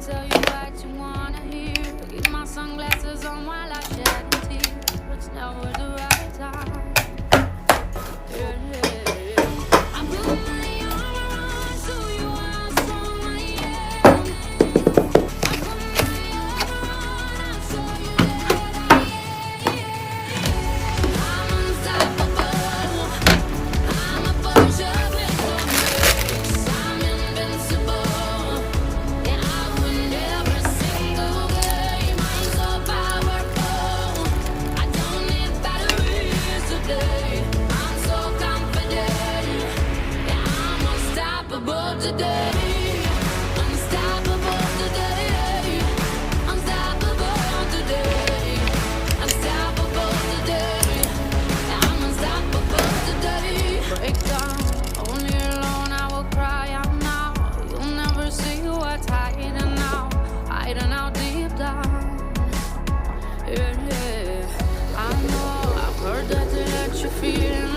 tell you what you wanna hear. Keep my sunglasses on while I shed a tear. It's never the right time. Yeah, yeah, yeah. I'm putting my armor on so you are strong, I am. I put my armor on so you that I am. I'm unstoppable. I'm a Porsche with no brakes. I'm invincible. Yeah, I win every single game. I'm so powerful. I don't need batteries today. I'm so confident. Yeah, I'm unstoppable today. Unstoppable today. Unstoppable today. Unstoppable today. Yeah, I'm unstoppable today. Break down, only alone I will cry out now. You'll never see what's hiding out deep down. Yeah, yeah. I know I've heard that they let you feel